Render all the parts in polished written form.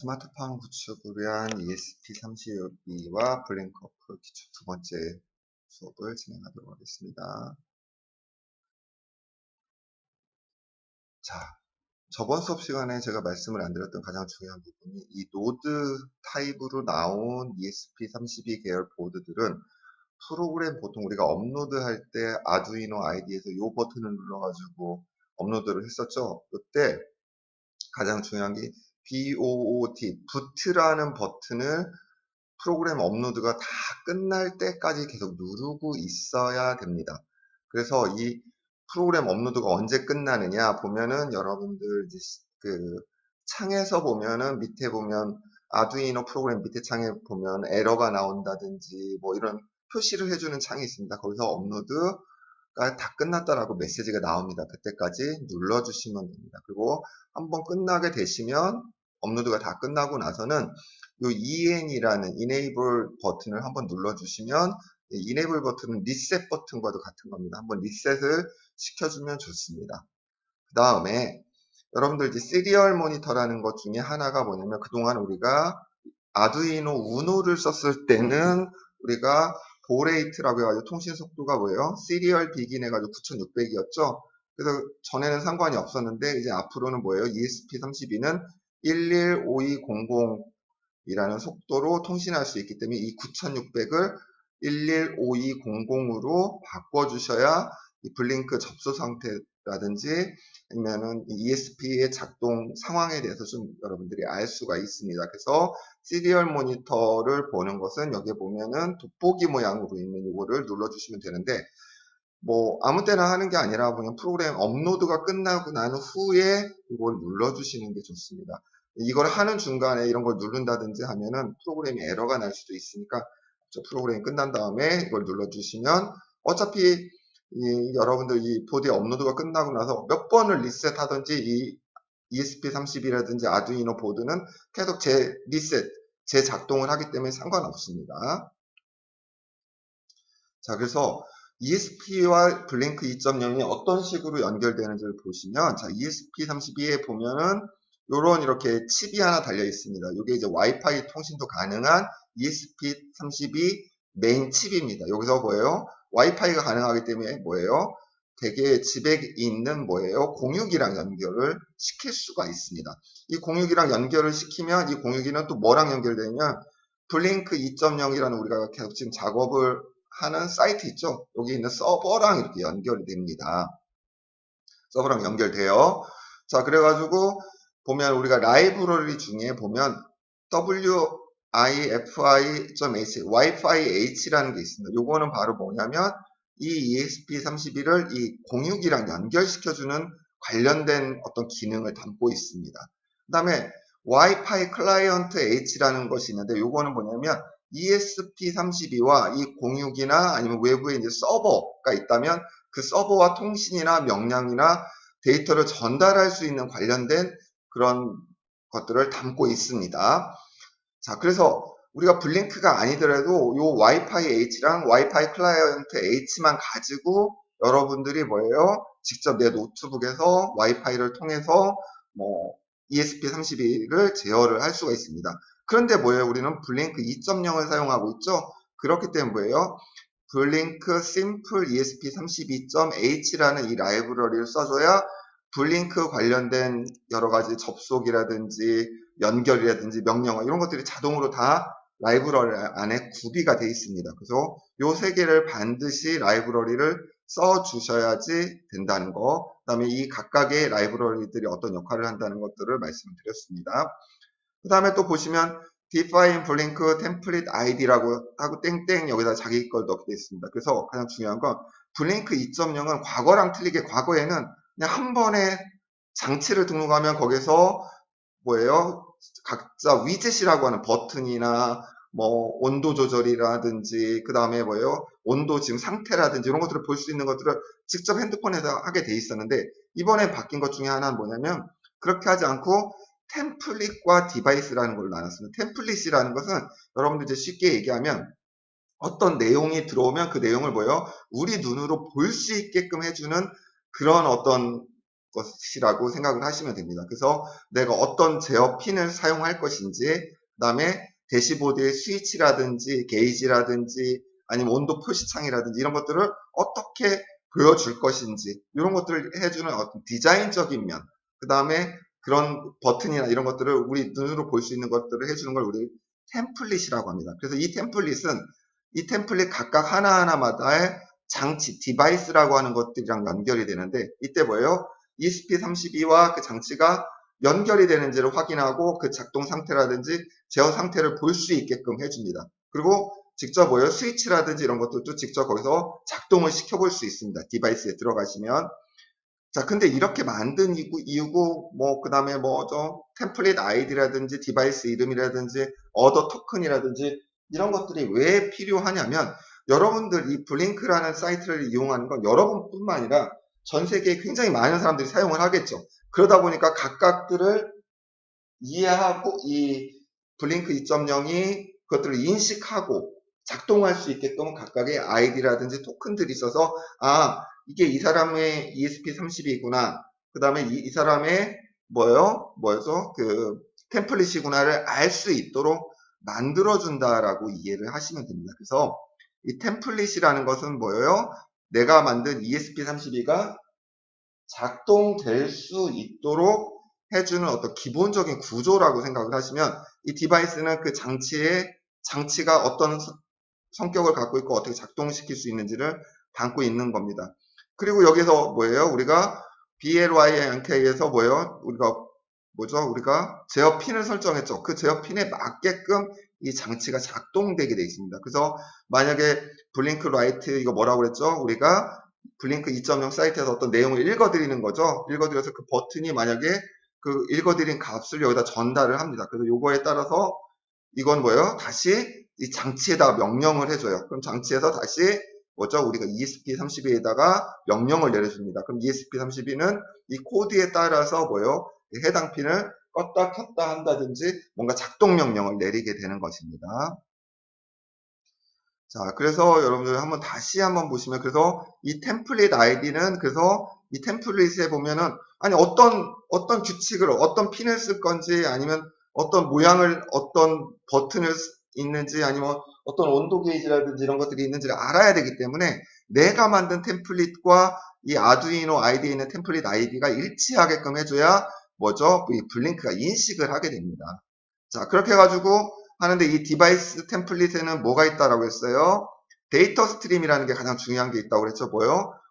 스마트폰 구축을 위한 ESP32와 블링커프 기초 두 번째 수업을 진행하도록 하겠습니다. 자, 저번 수업 시간에 제가 말씀을 안 드렸던 가장 중요한 부분이 이 노드 타입으로 나온 ESP32 계열 보드들은 프로그램 보통 우리가 업로드할 때 아두이노 ID에서 이 버튼을 눌러가지고 업로드를 했었죠. 이때 가장 중요한 게 BOOT, 부트라는 버튼을 프로그램 업로드가 다 끝날 때까지 계속 누르고 있어야 됩니다. 그래서 이 프로그램 업로드가 언제 끝나느냐 보면은 여러분들 이제 그 창에서 보면은 밑에 보면 아두이노 프로그램 밑에 창에 보면 에러가 나온다든지 뭐 이런 표시를 해주는 창이 있습니다. 거기서 업로드가 다 끝났다라고 메시지가 나옵니다. 그때까지 눌러주시면 됩니다. 그리고 한번 끝나게 되시면 업로드가 다 끝나고 나서는 이 en이라는 enable 버튼을 한번 눌러주시면 enable 버튼은 리셋 버튼과도 같은 겁니다. 한번 리셋을 시켜주면 좋습니다. 그 다음에 여러분들 이제 시리얼 모니터라는 것 중에 하나가 뭐냐면 그동안 우리가 아두이노 우노를 썼을 때는 우리가 보레이트라고 해가지고 통신 속도가 뭐예요? 시리얼 비긴 해가지고 9600이었죠. 그래서 전에는 상관이 없었는데 이제 앞으로는 뭐예요? ESP32는 115200 이라는 속도로 통신할 수 있기 때문에 이 9600을 115200으로 바꿔주셔야 이 블링크 접수 상태라든지 아니면은 ESP의 작동 상황에 대해서 좀 여러분들이 알 수가 있습니다. 그래서 시리얼 모니터를 보는 것은 여기 보면은 돋보기 모양으로 있는 이거를 눌러주시면 되는데 뭐 아무 때나 하는 게 아니라 그냥 프로그램 업로드가 끝나고 난 후에 이걸 눌러주시는 게 좋습니다. 이걸 하는 중간에 이런 걸 누른다든지 하면은 프로그램이 에러가 날 수도 있으니까 프로그램이 끝난 다음에 이걸 눌러주시면 어차피 여러분들 이 보드의 업로드가 끝나고 나서 몇 번을 리셋하든지 이 ESP32라든지 아두이노 보드는 계속 재작동을 하기 때문에 상관없습니다. 자, 그래서 ESP와 블링크 2.0이 어떤 식으로 연결되는지를 보시면, 자, ESP32에 보면은 요런 이렇게 칩이 하나 달려 있습니다. 이게 이제 와이파이 통신도 가능한 ESP32 메인 칩입니다. 여기서 뭐예요? 와이파이가 가능하기 때문에 뭐예요? 되게 집에 있는 뭐예요? 공유기랑 연결을 시킬 수가 있습니다. 이 공유기랑 연결을 시키면 이 공유기는 또 뭐랑 연결되냐면 블링크 2.0이라는 우리가 계속 지금 작업을 하는 사이트 있죠? 여기 있는 서버랑 이렇게 연결이 됩니다. 서버랑 연결돼요. 자, 그래가지고 보면 우리가 라이브러리 중에 보면 wifi.h, Wi-Fi H라는 게 있습니다. 요거는 바로 뭐냐면 이 ESP32를 이 공유기랑 연결시켜주는 관련된 어떤 기능을 담고 있습니다. 그 다음에 Wi-Fi 클라이언트 H라는 것이 있는데 요거는 뭐냐면 ESP32와 이 공유기나 아니면 외부에 이제 서버가 있다면 그 서버와 통신이나 명령이나 데이터를 전달할 수 있는 관련된 그런 것들을 담고 있습니다. 자, 그래서 우리가 블링크가 아니더라도 요 와이파이 H랑 와이파이 클라이언트 H만 가지고 여러분들이 뭐예요? 직접 내 노트북에서 와이파이를 통해서 뭐 ESP32를 제어를 할 수가 있습니다. 그런데 뭐예요? 우리는 블링크 2.0을 사용하고 있죠? 그렇기 때문에 뭐예요? 블링크 심플 ESP32.h라는 이 라이브러리를 써줘야 블링크 관련된 여러 가지 접속이라든지 연결이라든지 명령어 이런 것들이 자동으로 다 라이브러리 안에 구비가 되어 있습니다. 그래서 요 세 개를 반드시 라이브러리를 써 주셔야지 된다는 거, 그 다음에 이 각각의 라이브러리들이 어떤 역할을 한다는 것들을 말씀을 드렸습니다. 그 다음에 또 보시면 define blink template id라고 하고 땡땡 여기다 자기 걸 넣게 되어 있습니다. 그래서 가장 중요한 건 블링크 2.0은 과거랑 틀리게 과거에는 그냥 한 번에 장치를 등록하면 거기서 뭐예요? 각자 위젯이라고 하는 버튼이나 뭐 온도 조절이라든지 그 다음에 뭐예요? 온도 지금 상태라든지 이런 것들을 볼 수 있는 것들을 직접 핸드폰에서 하게 돼 있었는데 이번에 바뀐 것 중에 하나는 뭐냐면 그렇게 하지 않고 템플릿과 디바이스라는 걸로 나눴습니다. 템플릿이라는 것은 여러분들 이제 쉽게 얘기하면 어떤 내용이 들어오면 그 내용을 뭐예요? 우리 눈으로 볼 수 있게끔 해주는 그런 어떤 것이라고 생각을 하시면 됩니다. 그래서 내가 어떤 제어 핀을 사용할 것인지, 그 다음에 대시보드의 스위치라든지 게이지라든지 아니면 온도 표시창이라든지 이런 것들을 어떻게 보여줄 것인지 이런 것들을 해주는 어떤 디자인적인 면, 그 다음에 그런 버튼이나 이런 것들을 우리 눈으로 볼 수 있는 것들을 해주는 걸 우리 템플릿이라고 합니다. 그래서 이 템플릿 각각 하나하나마다의 장치, 디바이스라고 하는 것들이랑 연결이 되는데, 이때 뭐예요? ESP32와 그 장치가 연결이 되는지를 확인하고 그 작동 상태라든지 제어 상태를 볼 수 있게끔 해줍니다. 그리고 직접 뭐예요? 스위치라든지 이런 것들도 직접 거기서 작동을 시켜볼 수 있습니다. 디바이스에 들어가시면. 자, 근데 이렇게 만든 이유고, 뭐, 그 다음에 뭐죠? 템플릿 아이디라든지 디바이스 이름이라든지 어더 토큰이라든지 이런 것들이 왜 필요하냐면, 여러분들 이 블링크라는 사이트를 이용하는 건 여러분뿐만 아니라 전 세계에 굉장히 많은 사람들이 사용을 하겠죠. 그러다 보니까 각각들을 이해하고 이 블링크 2.0이 그것들을 인식하고 작동할 수 있게끔 각각의 아이디라든지 토큰들이 있어서, 아, 이게 이 사람의 ESP32구나. 그 다음에 이 사람의 뭐였죠? 그 템플릿이구나를 알 수 있도록 만들어준다라고 이해를 하시면 됩니다. 그래서 이 템플릿이라는 것은 뭐예요? 내가 만든 ESP32가 작동될 수 있도록 해주는 어떤 기본적인 구조라고 생각을 하시면, 이 디바이스는 그 장치가 어떤 성격을 갖고 있고 어떻게 작동시킬 수 있는지를 담고 있는 겁니다. 그리고 여기서 뭐예요? 우리가 BLYNK에서 뭐예요? 우리가 제어 핀을 설정했죠. 그 제어 핀에 맞게끔 이 장치가 작동되게 되어 있습니다. 그래서 만약에 블링크 라이트 이거 뭐라고 그랬죠? 우리가 블링크 2.0 사이트에서 어떤 내용을 읽어드리는 거죠. 읽어드려서 그 버튼이 만약에 그 읽어드린 값을 여기다 전달을 합니다. 그래서 요거에 따라서 이건 뭐예요? 다시 이 장치에다가 명령을 해줘요. 그럼 장치에서 다시 우리가 ESP32에다가 명령을 내려줍니다. 그럼 ESP32는 이 코드에 따라서 해당 핀을 껐다 켰다 한다든지 뭔가 작동 명령을 내리게 되는 것입니다. 자, 그래서 여러분들 다시 한번 보시면, 그래서 이 템플릿 아이디는, 그래서 이 템플릿에 보면은, 아니, 어떤 규칙을, 어떤 핀을 쓸 건지, 아니면 어떤 모양을, 어떤 버튼을 있는지, 아니면 어떤 온도 게이지라든지 이런 것들이 있는지를 알아야 되기 때문에, 내가 만든 템플릿과 이 아두이노 아이디에 있는 템플릿 아이디가 일치하게끔 해줘야, 이 블링크가 인식을 하게 됩니다. 자, 그렇게 해가지고, 하는데 이 디바이스 템플릿에는 뭐가 있다라고 했어요? 데이터 스트림이라는 게 가장 중요한 게 있다고 그랬죠.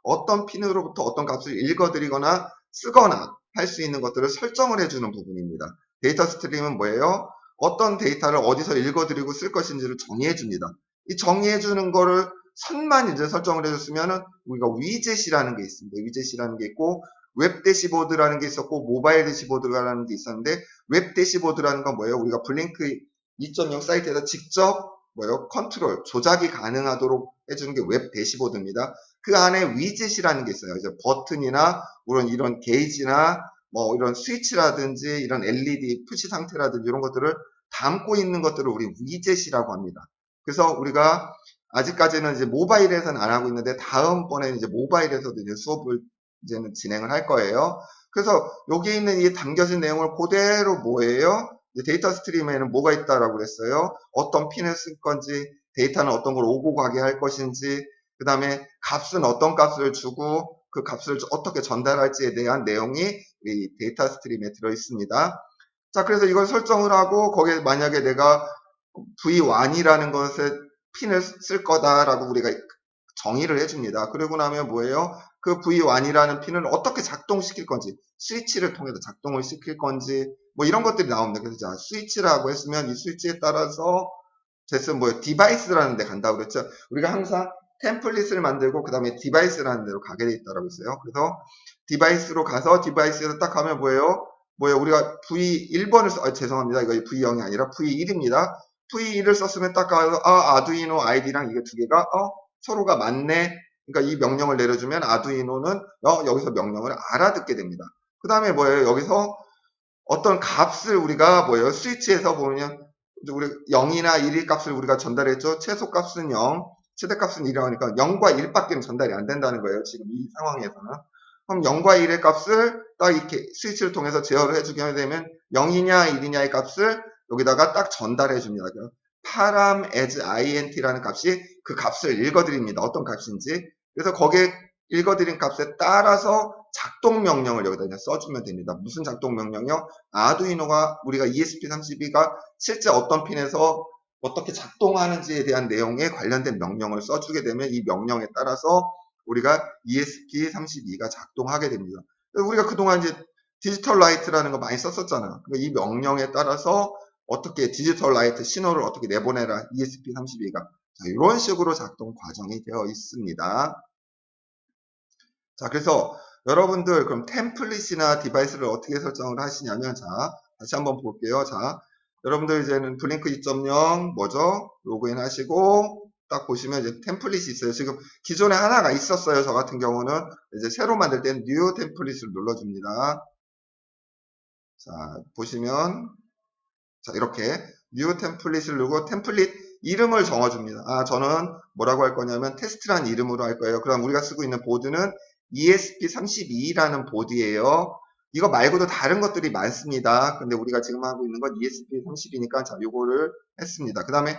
어떤 핀으로부터 어떤 값을 읽어드리거나 쓰거나 할 수 있는 것들을 설정을 해주는 부분입니다. 데이터 스트림은 뭐예요? 어떤 데이터를 어디서 읽어드리고 쓸 것인지를 정의해줍니다. 이 정의해주는 거를 선만 이제 설정을 해줬으면은 우리가 위젯이라는 게 있습니다. 위젯이라는 게 있고 웹 대시보드라는 게 있었고 모바일 대시보드라는 게 있었는데, 웹 대시보드라는 건 뭐예요? 우리가 블링크 2.0 사이트에서 직접 컨트롤, 조작이 가능하도록 해주는 게 웹 대시보드입니다. 그 안에 위젯이라는 게 있어요. 이제 버튼이나 이런 게이지나 이런 스위치라든지 이런 LED 푸시 상태라든지 이런 것들을 담고 있는 것들을 우리 위젯이라고 합니다. 그래서 우리가 아직까지는 이제 모바일에서는 안 하고 있는데 다음번에는 이제 모바일에서도 이제 수업을 이제는 진행을 할 거예요. 그래서 여기 있는 이 담겨진 내용을 그대로 뭐예요? 데이터 스트림에는 뭐가 있다라고 그랬어요? 어떤 핀을 쓸 건지, 데이터는 어떤 걸 오고 가게 할 것인지, 그 다음에 값은 어떤 값을 주고 그 값을 어떻게 전달할지에 대한 내용이 이 데이터 스트림에 들어 있습니다. 자, 그래서 이걸 설정을 하고 거기에 만약에 내가 V1이라는 것에 핀을 쓸 거다라고 우리가 정의를 해줍니다. 그러고 나면 뭐예요? 그 V1이라는 핀을 어떻게 작동시킬 건지, 스위치를 통해서 작동을 시킬 건지, 이런 것들이 나옵니다. 그래서 자, 스위치라고 했으면 이 스위치에 따라서 디바이스라는 데 간다고 그랬죠. 우리가 항상 템플릿을 만들고 그 다음에 디바이스라는 데로 가게 돼 있다고 했어요. 그래서 디바이스로 가서 디바이스에서 딱 가면 우리가 V1번을 죄송합니다. 이거 V0이 아니라 V1입니다. V1을 썼으면 딱 가서 아두이노 아이디랑 이게 두 개가 서로가 맞네. 그러니까 이 명령을 내려주면 아두이노는 여기서 명령을 알아듣게 됩니다. 그 다음에 여기서 어떤 값을 우리가 스위치에서 보면 우리 0이나 1의 값을 우리가 전달했죠. 최소 값은 0, 최대 값은 1이라고 하니까 0과 1밖에는 전달이 안 된다는 거예요. 지금 이 상황에서는. 그럼 0과 1의 값을 딱 이렇게 스위치를 통해서 제어를 해주게 되면 0이냐 1이냐의 값을 여기다가 딱 전달해 줍니다. param as int라는 값이 그 값을 읽어드립니다. 어떤 값인지. 그래서 거기에 읽어드린 값에 따라서 작동 명령을 여기다 그냥 써주면 됩니다. 무슨 작동 명령이요? 아두이노가 우리가 ESP32가 실제 어떤 핀에서 어떻게 작동하는지에 대한 내용에 관련된 명령을 써주게 되면 이 명령에 따라서 우리가 ESP32가 작동하게 됩니다. 우리가 그동안 이제 디지털 라이트라는 거 많이 썼었잖아요. 이 명령에 따라서 어떻게 디지털 라이트 신호를 어떻게 내보내라 ESP32가 이런 식으로 작동 과정이 되어 있습니다. 자, 그래서 여러분들 그럼 템플릿이나 디바이스를 어떻게 설정을 하시냐면 자, 다시 한번 볼게요. 자, 여러분들 이제는 블링크 2.0 뭐죠? 로그인 하시고 딱 보시면 이제 템플릿이 있어요. 지금 기존에 하나가 있었어요. 저 같은 경우는 이제 새로 만들 땐 뉴 템플릿을 눌러줍니다. 자, 보시면 자, 이렇게 뉴 템플릿을 누르고 템플릿 이름을 정해줍니다. 아, 저는 뭐라고 할 거냐면 테스트란 이름으로 할 거예요. 그럼 우리가 쓰고 있는 보드는 ESP32라는 보드예요. 이거 말고도 다른 것들이 많습니다. 근데 우리가 지금 하고 있는 건 ESP32니까 자, 요거를 했습니다. 그 다음에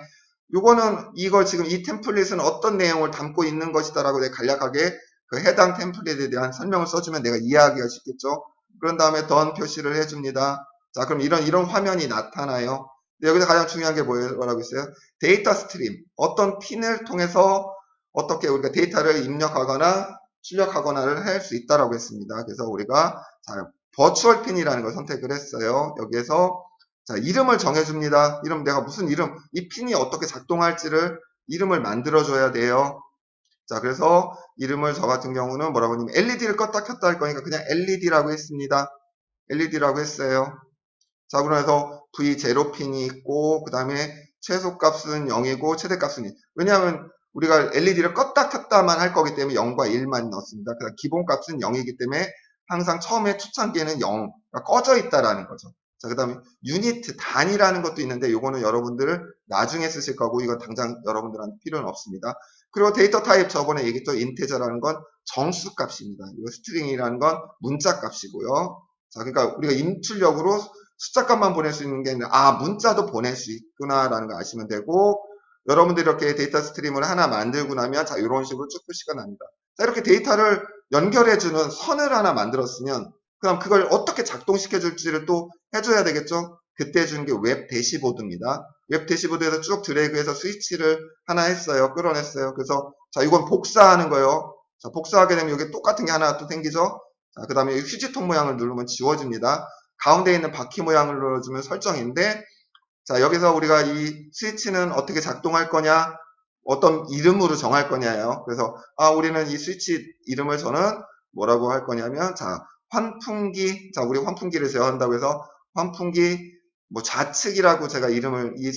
요거는 이거 지금 이 템플릿은 어떤 내용을 담고 있는 것이다라고 내가 간략하게 그 해당 템플릿에 대한 설명을 써주면 내가 이해하기가 쉽겠죠. 그런 다음에 done 표시를 해줍니다. 자, 그럼 이런 화면이 나타나요. 근데 여기서 가장 중요한 게 뭐라고 있어요? 데이터 스트림. 어떤 핀을 통해서 어떻게 우리가 데이터를 입력하거나 출력하거나를 할 수 있다라고 했습니다. 그래서 우리가 자, 버추얼 핀이라는 걸 선택을 했어요. 여기에서 자, 이름을 정해줍니다. 이름 내가 무슨 이름, 이 핀이 어떻게 작동할지를 이름을 만들어줘야 돼요. 자, 그래서 이름을 저 같은 경우는 뭐라고 하냐면 LED를 껐다 켰다 할 거니까 그냥 LED라고 했습니다. LED라고 했어요. 자, 그래서 V0핀이 있고, 그 다음에 최소값은 0이고, 최대값은 1. 왜냐하면 우리가 LED를 껐다 켰다만 할 거기 때문에 0과 1만 넣습니다. 그다음 기본값은 0이기 때문에 항상 처음에 초창기에는 0, 가 꺼져 있다라는 거죠. 자, 그 다음에 유니트, 단위라는 것도 있는데, 요거는 여러분들 나중에 쓰실 거고, 이건 당장 여러분들한테 필요는 없습니다. 그리고 데이터 타입 저번에 얘기했던 인테저라는 건 정수 값입니다. 이거 스트링이라는 건 문자 값이고요. 자, 그러니까 우리가 인출력으로 숫자값만 보낼 수 있는 게 아니라 아, 문자도 보낼 수 있구나라는 거 아시면 되고, 여러분들이 이렇게 데이터 스트림을 하나 만들고 나면 자, 이런 식으로 쭉 표시가 납니다. 자, 이렇게 데이터를 연결해주는 선을 하나 만들었으면 그럼 그걸 어떻게 작동시켜 줄지를 또 해줘야 되겠죠. 그때 준 게 웹 대시보드입니다. 웹 대시보드에서 쭉 드래그해서 스위치를 하나 했어요. 끌어냈어요. 그래서 자, 이건 복사하는 거예요. 자, 복사하게 되면 여기 똑같은 게 하나 또 생기죠. 자, 그 다음에 휴지통 모양을 누르면 지워집니다. 가운데 있는 바퀴 모양을 눌러주면 설정인데, 자, 여기서 우리가 이 스위치는 어떻게 작동할 거냐, 어떤 이름으로 정할 거냐요. 그래서 우리는 이 스위치 이름을 저는 뭐라고 할 거냐면, 자, 환풍기, 자, 우리 환풍기를 제어한다고 해서 환풍기 뭐 좌측이라고 제가 이름을 이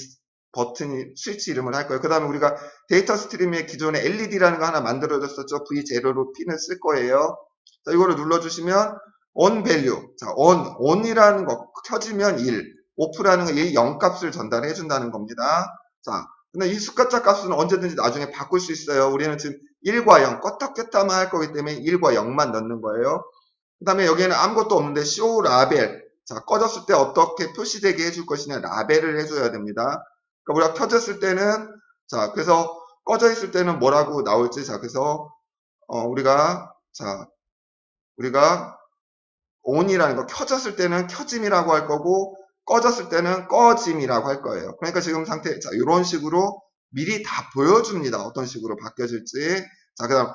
버튼 스위치 이름을 할 거예요. 그 다음에 우리가 데이터 스트림의 기존에 LED라는 거 하나 만들어줬었죠. V0로 핀을 쓸 거예요. 자, 이거를 눌러주시면 on value, 자, on이라는 거 켜지면 1, off라는 거 이 0값을 전달해 준다는 겁니다. 자, 근데 이 숫자 값은 언제든지 나중에 바꿀 수 있어요. 우리는 지금 1과 0 껐다 켰다만 할 거기 때문에 1과 0만 넣는 거예요. 그 다음에 여기에는 아무것도 없는데 show 라벨, 자, 꺼졌을 때 어떻게 표시되게 해줄 것이냐 라벨을 해줘야 됩니다. 그러니까 우리가 켜졌을 때는 자, 그래서 꺼져 있을 때는 뭐라고 나올지, 자, 그래서 우리가 on이라는 거 켜졌을 때는 켜짐이라고 할 거고 꺼졌을 때는 꺼짐이라고 할 거예요. 그러니까 지금 상태 자, 이런 식으로 미리 다 보여줍니다. 어떤 식으로 바뀌어질지. 자, 그다음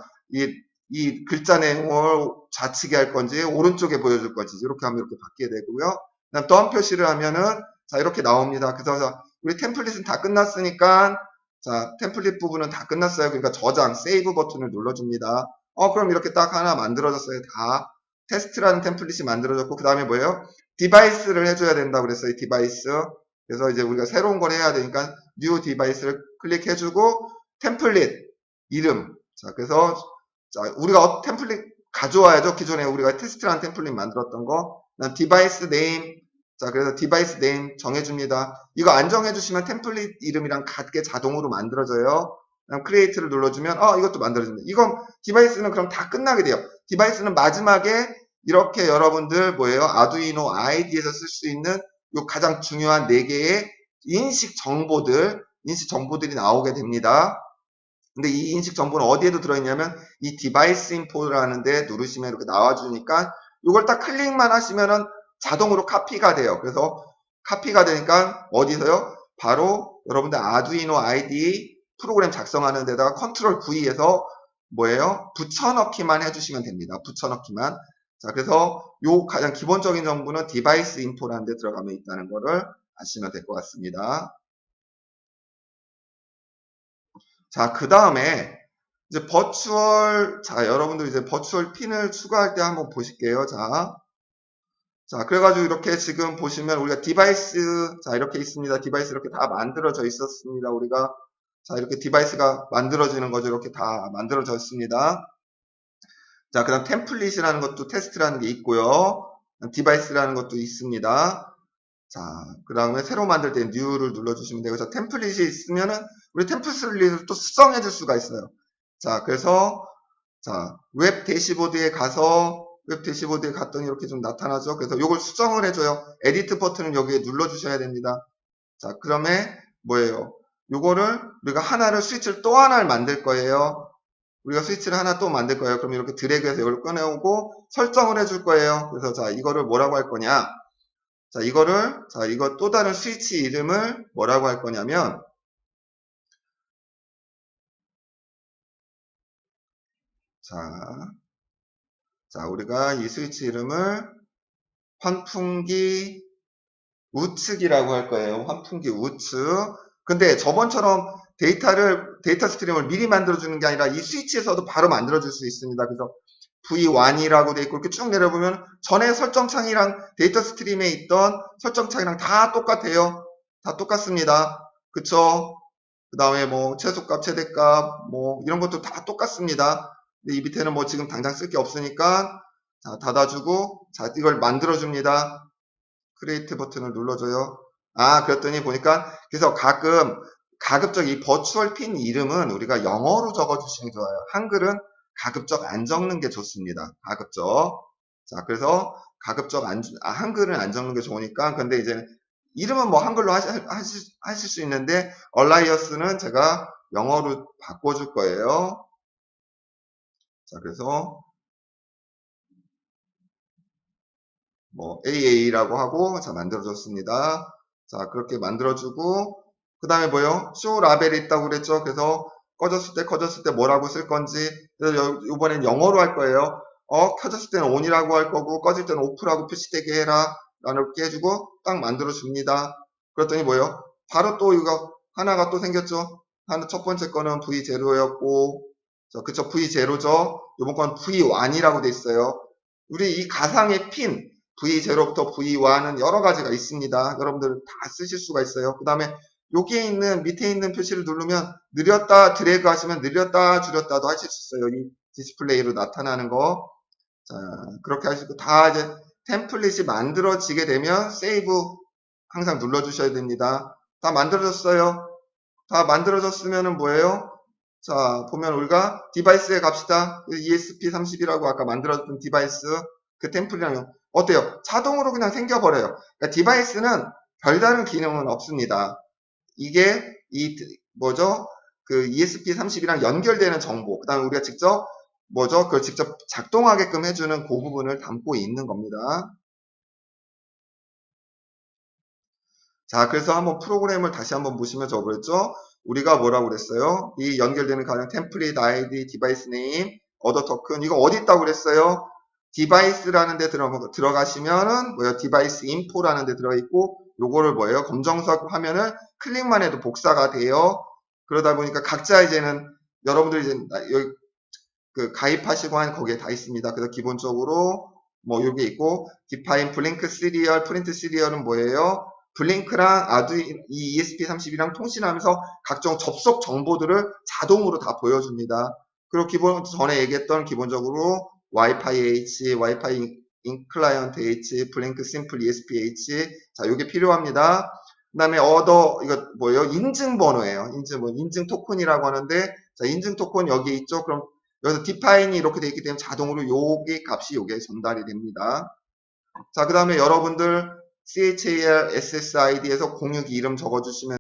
이 글자 내용을 좌측에 할 건지 오른쪽에 보여줄 건지 이렇게 하면 이렇게 바뀌게 되고요. 그다음 done 표시를 하면은 자, 이렇게 나옵니다. 그래서 우리 템플릿은 다 끝났으니까 자, 템플릿 부분은 다 끝났어요. 그러니까 저장, 세이브 버튼을 눌러줍니다. 그럼 이렇게 딱 하나 만들어졌어요. 다. 테스트라는 템플릿이 만들어졌고, 그 다음에 뭐예요? 디바이스를 해줘야 된다고 그랬어요. 디바이스. 그래서 이제 우리가 새로운 걸 해야 되니까, 뉴 디바이스를 클릭해주고, 템플릿, 이름. 자, 그래서, 자, 우리가 템플릿 가져와야죠. 기존에 우리가 테스트라는 템플릿 만들었던 거. 그다음 디바이스 네임. 자, 그래서 디바이스 네임 정해줍니다. 이거 안 정해주시면 템플릿 이름이랑 같게 자동으로 만들어져요. 그다음 create를 눌러주면 이것도 만들어집니다. 이건 디바이스는 그럼 다 끝나게 돼요. 디바이스는 마지막에 이렇게 여러분들 뭐예요? 아두이노 ID에서 쓸 수 있는 요 가장 중요한 4개의 인식 정보들이 나오게 됩니다. 근데 이 인식 정보는 어디에도 들어있냐면 이 디바이스 인포라는 데 누르시면 이렇게 나와주니까 이걸 딱 클릭만 하시면은 자동으로 카피가 돼요. 그래서 카피가 되니까 어디서요? 바로 여러분들 아두이노 ID 프로그램 작성하는 데다가 컨트롤 V에서 뭐예요? 붙여넣기만 해주시면 됩니다. 붙여넣기만. 자, 그래서 요 가장 기본적인 정보는 디바이스 인포라는 데 들어가면 있다는 거를 아시면 될 것 같습니다. 자, 그 다음에 이제 여러분들 이제 버추얼 핀을 추가할 때 한번 보실게요. 자, 그래가지고 이렇게 지금 보시면 우리가 디바이스, 자, 이렇게 있습니다. 디바이스 이렇게 다 만들어져 있었습니다. 우리가. 자, 이렇게 디바이스가 만들어지는 거죠. 이렇게 다 만들어져 있습니다. 자, 그 다음 템플릿이라는 것도 테스트라는 게 있고요. 디바이스라는 것도 있습니다. 자, 그 다음에 새로 만들 때 New를 눌러주시면 되고, 자, 템플릿이 있으면은, 우리 템플릿을 또 수정해 줄 수가 있어요. 자, 그래서, 자, 웹 대시보드에 갔더니 이렇게 좀 나타나죠. 그래서 이걸 수정을 해줘요. 에디트 버튼을 여기에 눌러주셔야 됩니다. 자, 그러면 뭐예요? 요거를 우리가 스위치를 또 하나를 만들 거예요. 우리가 스위치를 하나 또 만들 거예요. 그럼 이렇게 드래그해서 이걸 꺼내오고 설정을 해줄 거예요. 그래서 자, 이거를 뭐라고 할 거냐? 자, 이거 또 다른 스위치 이름을 뭐라고 할 거냐면, 자, 우리가 이 스위치 이름을 환풍기 우측이라고 할 거예요. 환풍기 우측. 근데 저번처럼 데이터 스트림을 미리 만들어주는 게 아니라 이 스위치에서도 바로 만들어줄 수 있습니다. 그래서 V1이라고 돼 있고 이렇게 쭉 내려보면 전에 설정창이랑 데이터 스트림에 있던 설정창이랑 다 똑같아요. 다 똑같습니다. 그쵸? 그 다음에 뭐 최소값, 최대값 뭐 이런 것도 다 똑같습니다. 근데 이 밑에는 뭐 지금 당장 쓸 게 없으니까 자, 닫아주고 자, 이걸 만들어줍니다. 크리에이트 버튼을 눌러줘요. 그랬더니 보니까 그래서 가급적 이 버추얼 핀 이름은 우리가 영어로 적어주시는 게 좋아요. 한글은 가급적 안 적는 게 좋습니다. 가급적. 자, 그래서 가급적 한글은 안 적는 게 좋으니까 근데 이제 이름은 뭐 한글로 하실 수 있는데 얼라이어스는 제가 영어로 바꿔줄 거예요. 자, 그래서 뭐 AA라고 하고 자 만들어줬습니다. 자 그렇게 만들어주고 그 다음에 뭐요? 쇼 라벨이 있다고 그랬죠. 그래서 꺼졌을 때 뭐라고 쓸 건지 그래서 이번엔 영어로 할 거예요. 켜졌을 때는 ON이라고 할 거고 꺼질 때는 OFF라고 표시되게 해라 라고 해주고 딱 만들어줍니다. 그랬더니 뭐요? 바로 또 이거 하나가 또 생겼죠. 첫 번째 거는 V0였고 그쵸 V0죠. 이번 건 V1이라고 돼 있어요. 우리 이 가상의 핀 V0부터 V1은 여러 가지가 있습니다. 여러분들 다 쓰실 수가 있어요. 그 다음에 여기에 있는 밑에 있는 표시를 누르면 느렸다 드래그 하시면 느렸다 줄였다도 하실 수 있어요. 이 디스플레이로 나타나는 거. 자, 그렇게 하시고 다 이제 템플릿이 만들어지게 되면 세이브 항상 눌러주셔야 됩니다. 다 만들어졌어요. 다 만들어졌으면은 뭐예요? 자, 보면 우리가 디바이스에 갑시다. ESP30이라고 아까 만들었던 디바이스 그 템플릿이랑 어때요? 자동으로 그냥 생겨버려요. 그러니까 디바이스는 별다른 기능은 없습니다. 이게 그 ESP30이랑 연결되는 정보, 그 다음에 우리가 직접 그걸 직접 작동하게끔 해주는 그 부분을 담고 있는 겁니다. 자, 그래서 한번 프로그램을 다시 한번 보시면 저 그랬죠? 우리가 뭐라고 그랬어요? 이 연결되는 가령 템플릿 아이디, 디바이스 네임, 어더 토큰 이거 어디 있다고 그랬어요? 디바이스라는 데 들어가시면은 디바이스 인포라는 데 들어있고 요거를 검정색 화면을 클릭만 해도 복사가 돼요. 그러다 보니까 각자 이제는 여러분들 이제 여기 가입하시고 한 거기에 다 있습니다. 그래서 기본적으로 요게 있고 디파인 블링크 시리얼, 프린트 시리얼은 뭐예요? 블링크랑 이 ESP32랑 통신하면서 각종 접속 정보들을 자동으로 다 보여줍니다. 그리고 전에 얘기했던 기본적으로 와이파이 H, 와이파이 인클라이언트 H, 블링크 심플 ESP H 자, 요게 필요합니다. 그다음에 other 이거 뭐예요? 인증번호예요. 인증 토큰이라고 하는데 자, 인증 토큰 여기 있죠. 그럼 여기서 define이 이렇게 되어 있기 때문에 자동으로 요게 값이 요게 전달이 됩니다. 자, 그다음에 여러분들 CHAL SSID에서 공유기 이름 적어주시면